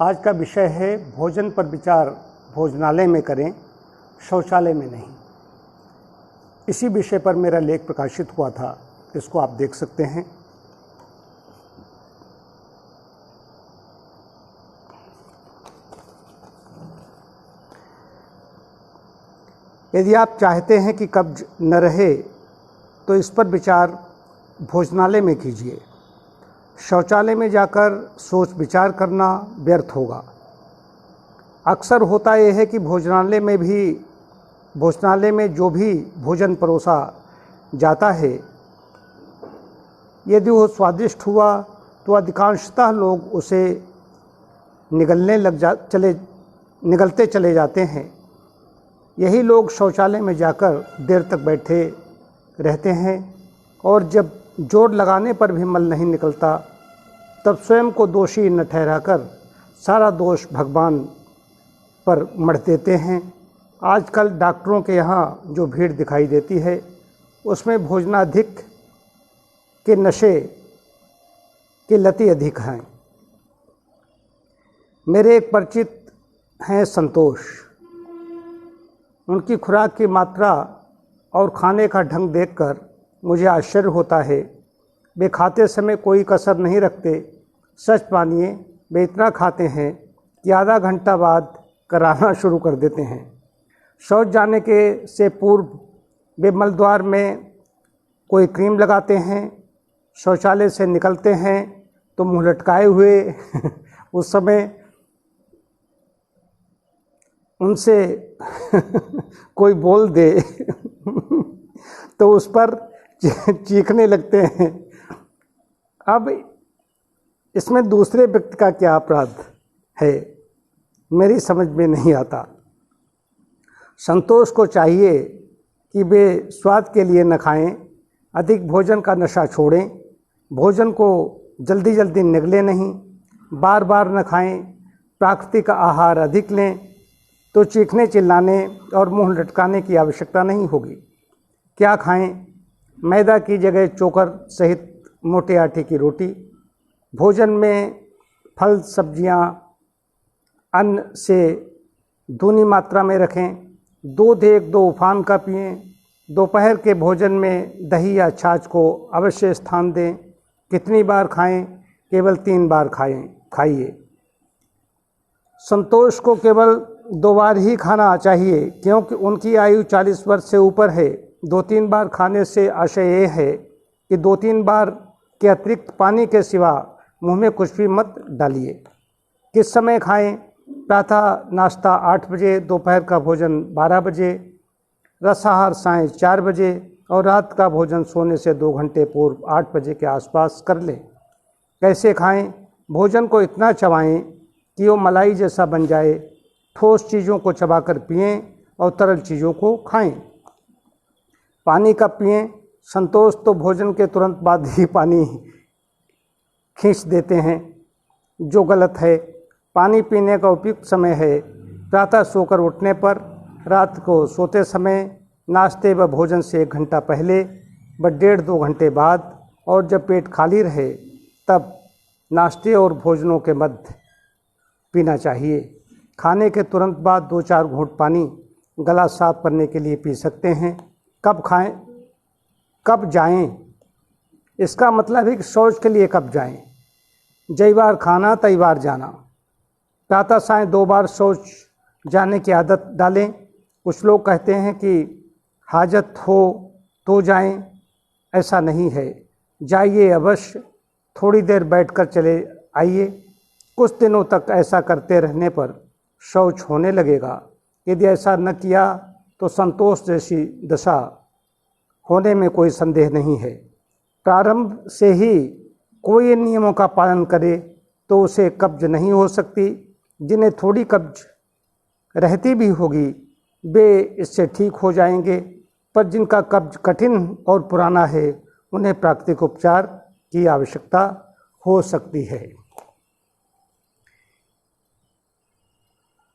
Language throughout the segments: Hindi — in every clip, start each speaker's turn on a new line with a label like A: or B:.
A: आज का विषय है भोजन पर विचार भोजनालय में करें, शौचालय में नहीं। इसी विषय पर मेरा लेख प्रकाशित हुआ था, इसको आप देख सकते हैं। यदि आप चाहते हैं कि कब्ज न रहे तो इस पर विचार भोजनालय में कीजिए। शौचालय में जाकर सोच विचार करना व्यर्थ होगा। अक्सर होता यह है कि भोजनालय में जो भी भोजन परोसा जाता है, यदि वो स्वादिष्ट हुआ तो अधिकांशतः लोग उसे निगलते चले जाते हैं। यही लोग शौचालय में जाकर देर तक बैठे रहते हैं और जब जोर लगाने पर भी मल नहीं निकलता, तब स्वयं को दोषी न ठहराकर सारा दोष भगवान पर मढ़ देते हैं। आजकल डॉक्टरों के यहाँ जो भीड़ दिखाई देती है, उसमें भोजनाधिक के नशे की लती अधिक हैं। मेरे एक परिचित हैं संतोष। उनकी खुराक की मात्रा और खाने का ढंग देखकर मुझे आश्चर्य होता है। वे खाते समय कोई कसर नहीं रखते। सच मानिए, वे इतना खाते हैं कि आधा घंटा बाद कराना शुरू कर देते हैं। शौच जाने से पूर्व वे मलद्वार में कोई क्रीम लगाते हैं। शौचालय से निकलते हैं तो मुंह लटकाए हुए उस समय उनसे कोई बोल दे तो उस पर चीखने लगते हैं। अब इसमें दूसरे व्यक्ति का क्या अपराध है, मेरी समझ में नहीं आता। संतोष को चाहिए कि वे स्वाद के लिए न खाएं, अधिक भोजन का नशा छोड़ें, भोजन को जल्दी जल्दी निगलें नहीं, बार बार न खाएं, प्राकृतिक आहार अधिक लें, तो चीखने चिल्लाने और मुंह लटकाने की आवश्यकता नहीं होगी। क्या खाएं? मैदा की जगह चोकर सहित मोटे आटे की रोटी, भोजन में फल सब्जियां अन्न से दूनी मात्रा में रखें, दूध 1-2 उफान का पिएं, दोपहर के भोजन में दही या छाछ को अवश्य स्थान दें। कितनी बार खाएं? केवल 3 बार खाइए। संतोष को केवल 2 बार ही खाना चाहिए, क्योंकि उनकी आयु 40 वर्ष से ऊपर है। 2-3 बार खाने से आशय ये है कि 2-3 बार के अतिरिक्त पानी के सिवा मुंह में कुछ भी मत डालिए। किस समय खाएं? प्रातः नाश्ता 8 बजे, दोपहर का भोजन 12 बजे, रसाहार सायं 4 बजे और रात का भोजन सोने से 2 घंटे पूर्व 8 बजे के आसपास कर लें। कैसे खाएं? भोजन को इतना चबाएं कि वो मलाई जैसा बन जाए। ठोस चीज़ों को चबाकर पिएं और तरल चीज़ों को खाएं। पानी कब पिएं? संतोष तो भोजन के तुरंत बाद ही पानी खींच देते हैं, जो गलत है। पानी पीने का उपयुक्त समय है प्रातः सोकर उठने पर, रात को सोते समय, नाश्ते व भोजन से 1 घंटा पहले व 1.5-2 घंटे बाद, और जब पेट खाली रहे तब नाश्ते और भोजनों के मध्य पीना चाहिए। खाने के तुरंत बाद 2-4 घूंट पानी गला साफ करने के लिए पी सकते हैं। कब खाएं? कब जाएं? इसका मतलब है कि शौच के लिए कब जाएं। जई बार खाना तई बार जाना। प्रातः सायं 2 बार शौच जाने की आदत डालें। कुछ लोग कहते हैं कि हाजत हो तो जाएं, ऐसा नहीं है। जाइए अवश्य, थोड़ी देर बैठकर चले आइए। कुछ दिनों तक ऐसा करते रहने पर शौच होने लगेगा। यदि ऐसा न किया तो संतोष जैसी दशा होने में कोई संदेह नहीं है। प्रारंभ से ही कोई इन नियमों का पालन करे तो उसे कब्ज नहीं हो सकती। जिन्हें थोड़ी कब्ज रहती भी होगी, वे इससे ठीक हो जाएंगे, पर जिनका कब्ज कठिन और पुराना है, उन्हें प्राकृतिक उपचार की आवश्यकता हो सकती है।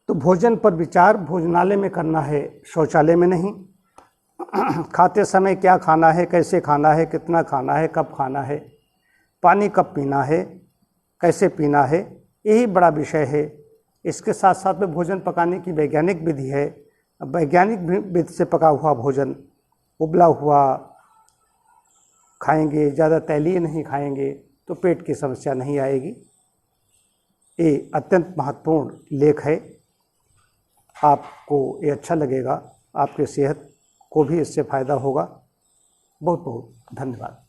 A: तो भोजन पर विचार भोजनालय में करना है, शौचालय में नहीं। खाते समय क्या खाना है, कैसे खाना है, कितना खाना है, कब खाना है, पानी कब पीना है, कैसे पीना है, यही बड़ा विषय है। इसके साथ साथ में भोजन पकाने की वैज्ञानिक विधि है। वैज्ञानिक विधि से पका हुआ भोजन, उबला हुआ खाएंगे, ज़्यादा तैलीय नहीं खाएंगे तो पेट की समस्या नहीं आएगी। ये अत्यंत महत्वपूर्ण लेख है। आपको ये अच्छा लगेगा, आपके सेहत को भी इससे फ़ायदा होगा। बहुत बहुत धन्यवाद।